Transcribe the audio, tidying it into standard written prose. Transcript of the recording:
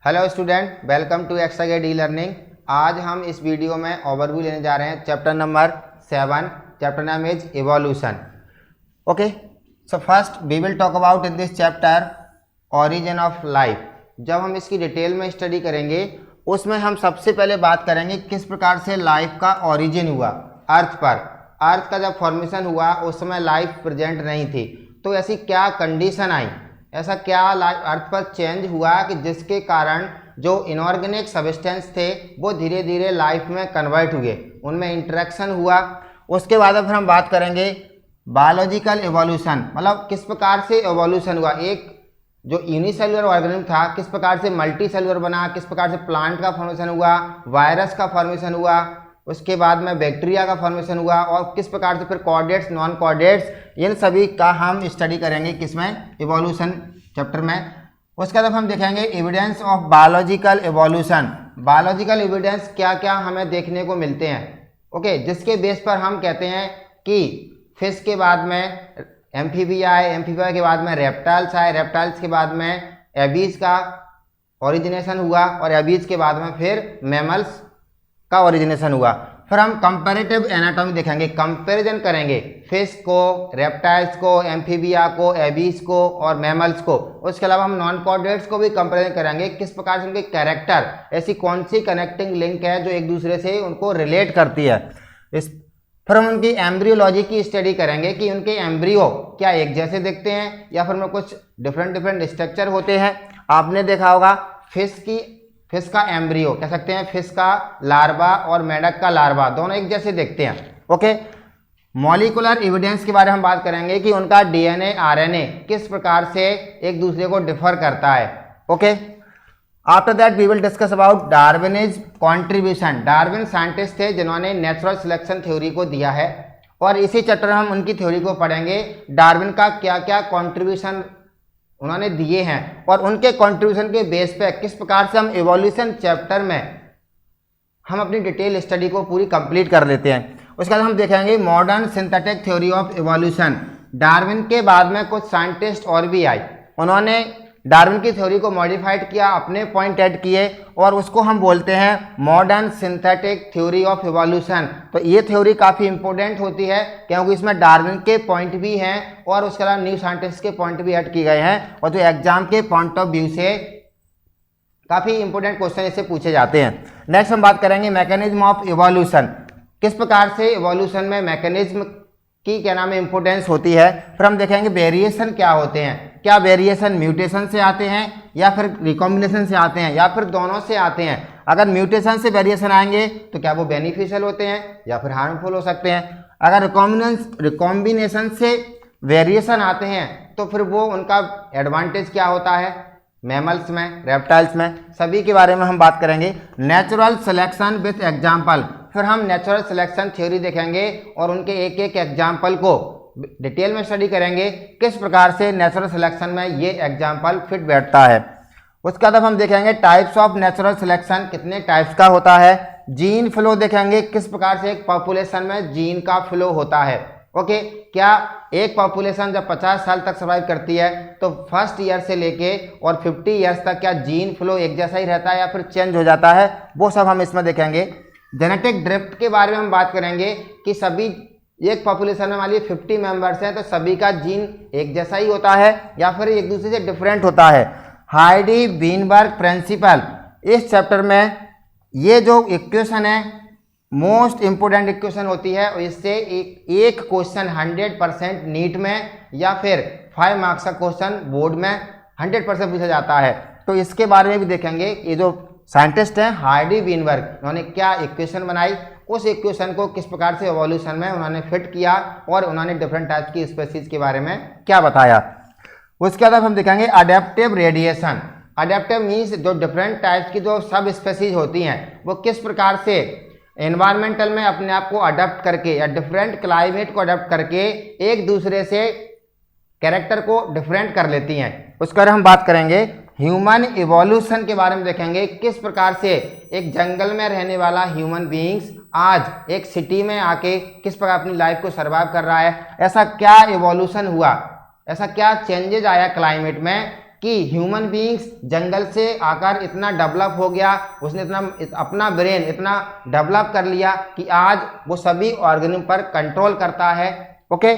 Hello student, welcome to extra gate e learning. आज हम इस वीडियो में ओवरव्यू लेने जा रहे हैं chapter number 7। Chapter name is evolution. Okay, so first we will talk about in this chapter origin of life. जब हम इसकी डिटेल में स्टडी करेंगे उसमें हम सबसे पहले बात करेंगे किस प्रकार से लाइफ का ओरिजिन हुआ अर्थ पर। अर्थ का जब फॉर्मेशन हुआ उस समय लाइफ प्रेजेंट नहीं थी, तो ऐसी क्या कंडीशन आई, ऐसा क्या अर्थ पर चेंज हुआ कि जिसके कारण जो इनऑर्गेनिक सब्सटेंस थे वो धीरे धीरे लाइफ में कन्वर्ट हुए, उनमें इंटरेक्शन हुआ। उसके बाद फिर हम बात करेंगे बायोलॉजिकल एवोल्यूशन, मतलब किस प्रकार से एवोल्यूशन हुआ। एक जो यूनिसेलुलर ऑर्गेनिज्म था किस प्रकार से मल्टी सेलुलर बना, किस प्रकार से प्लांट का फॉर्मेशन हुआ, वायरस का फॉर्मेशन हुआ, उसके बाद में बैक्टीरिया का फॉर्मेशन हुआ, और किस प्रकार से फिर कॉर्डेट्स, नॉन कॉर्डेट्स, इन सभी का हम स्टडी करेंगे किसमें, इवोल्यूशन चैप्टर में। उसके बाद हम देखेंगे evidence of biological evolution. Biological evidence क्या क्या हमें देखने को मिलते हैं, ओके, जिसके बेस पर हम कहते हैं कि फिश के बाद में एम्फीबिया आए, एम्फीबिया के बाद में रेप्टाइल्स आए, रेप्टाइल्स के बाद में एबीज का ओरिजिनेशन हुआ, और एबीज के बाद में फिर मैमल्स का ओरिजिनेशन हुआ। फिर हम कंपैरेटिव एनाटॉमी देखेंगे, कंपैरिजन करेंगे फिश को, रेप्टाइल्स को, एम्फीबिया को, एबीज को और मैमल्स को। उसके अलावा हम नॉन कॉर्डेट्स को भी कंपैरिजन करेंगे, किस प्रकार से उनके कैरेक्टर, ऐसी कौन सी कनेक्टिंग लिंक है जो एक दूसरे से उनको रिलेट करती है। फिर हम उनकी एम्ब्रियोलॉजी की स्टडी करेंगे कि उनके एम्ब्रियो क्या एक जैसे दिखते हैं या फिर उनमें कुछ डिफरेंट स्ट्रक्चर होते हैं। आपने देखा होगा फिश का एम्ब्रियो कह सकते हैं, फिश का लार्वा और मेंढक का लार्वा दोनों एक जैसे दिखते हैं। ओके, मॉलिक्यूलर एविडेंस के बारे में हम बात करेंगे कि उनका डीएनए आरएनए किस प्रकार से एक दूसरे को डिफर करता है। Okay, after that we will discuss about Darwin's contribution. Darwin scientist थे जिन्होंने नेचुरल सिलेक्शन थ्योरी को दिया है, और इसी चैप्टर में हम उनकी थ्योरी को पढ़ेंगे, डार्विन का क्या क्या कॉन्ट्रीब्यूशन उन्होंने दिए हैं, और उनके कंट्रीब्यूशन के बेस पे किस प्रकार से हम इवोल्यूशन चैप्टर में हम अपनी डिटेल स्टडी को पूरी कंप्लीट कर लेते हैं। उसके बाद हम देखेंगे modern synthetic theory of evolution. Darwin के बाद में कुछ साइंटिस्ट और भी आए, उन्होंने डार्विन की थ्योरी को मॉडिफाइड किया, अपने पॉइंट ऐड किए, और उसको हम बोलते हैं modern synthetic theory of evolution. तो ये थ्योरी काफ़ी इंपॉर्टेंट होती है क्योंकि इसमें डार्विन के पॉइंट भी हैं और उसके अलावा न्यू साइंटिस्ट के पॉइंट भी ऐड किए गए हैं, और जो एग्जाम के पॉइंट ऑफ व्यू से काफ़ी इंपॉर्टेंट क्वेश्चन इससे पूछे जाते हैं। नेक्स्ट हम बात करेंगे मैकेनिज्म ऑफ इवोल्यूशन, किस प्रकार से इवोल्यूशन में मैकेनिज्म की क्या नाम है इंपॉर्टेंस होती है। फिर हम देखेंगे वेरिएशन क्या होते हैं, क्या वेरिएशन म्यूटेशन से आते हैं या फिर रिकॉम्बिनेशन से आते हैं या फिर दोनों से आते हैं। अगर म्यूटेशन से वेरिएशन आएंगे तो क्या वो बेनिफिशियल होते हैं या फिर हार्मफुल हो सकते हैं। अगर रिकॉम्बिनेशन से वेरिएशन आते हैं तो फिर वो उनका एडवांटेज क्या होता है, मैमल्स में, रेप्टाइल्स में, सभी के बारे में हम बात करेंगे। नेचुरल सिलेक्शन विथ एग्जाम्पल, फिर हम नेचुरल सिलेक्शन थ्योरी देखेंगे और उनके एक एक एग्जाम्पल को डिटेल में स्टडी करेंगे, किस प्रकार से नेचुरल सिलेक्शन में ये एग्जाम्पल फिट बैठता है। उसके बाद हम देखेंगे टाइप्स ऑफ नेचुरल सिलेक्शन, कितने टाइप्स का होता है। जीन फ्लो देखेंगे, किस प्रकार से एक पॉपुलेशन में जीन का फ्लो होता है। ओके, क्या एक पॉपुलेशन जब 50 साल तक सर्वाइव करती है तो फर्स्ट ईयर से लेके और 50 ईयर्स तक क्या जीन फ्लो एक जैसा ही रहता है या फिर चेंज हो जाता है, वो सब हम इसमें देखेंगे। जेनेटिक ड्रिफ्ट के बारे में हम बात करेंगे कि सभी एक पॉपुलेशन में मान लीजिए 50 मेंबर्स हैं तो सभी का जीन एक जैसा ही होता है या फिर एक दूसरे से डिफरेंट होता है। हाइडी वीनबर्ग प्रिंसिपल, इस चैप्टर में ये जो इक्वेशन है मोस्ट इंपोर्टेंट इक्वेशन होती है, और इससे एक क्वेश्चन 100% नीट में या फिर 5 मार्क्स का क्वेश्चन बोर्ड में 100% पूछा जाता है। तो इसके बारे में भी देखेंगे। ये जो साइंटिस्ट हैं हाइडी वीनबर्ग, उन्होंने क्या इक्वेशन बनाई, उस इक्वेशन को किस प्रकार से एवोल्यूशन में उन्होंने फिट किया और उन्होंने डिफरेंट टाइप्स की स्पीशीज के बारे में क्या बताया। उसके बाद हम देखेंगे अडेप्टिव रेडिएशन। अडेप्टिव मीन्स जो डिफरेंट टाइप्स की जो सब स्पीशीज होती हैं वो किस प्रकार से एनवायरमेंटल में अपने आप को अडेप्ट करके या डिफरेंट क्लाइमेट को अडेप्ट करके एक दूसरे से कैरेक्टर को डिफरेंट कर लेती हैं। उसके बारे में हम बात करेंगे। ह्यूमन इवोल्यूशन के बारे में देखेंगे, किस प्रकार से एक जंगल में रहने वाला ह्यूमन बीइंग्स आज एक सिटी में आके किस प्रकार अपनी लाइफ को सर्वाइव कर रहा है। ऐसा क्या इवोल्यूशन हुआ, ऐसा क्या चेंजेज आया क्लाइमेट में कि ह्यूमन बीइंग्स जंगल से आकर इतना डेवलप हो गया, उसने इतना अपना ब्रेन इतना डेवलप कर लिया कि आज वो सभी ऑर्गेनिज्म पर कंट्रोल करता है। ओके,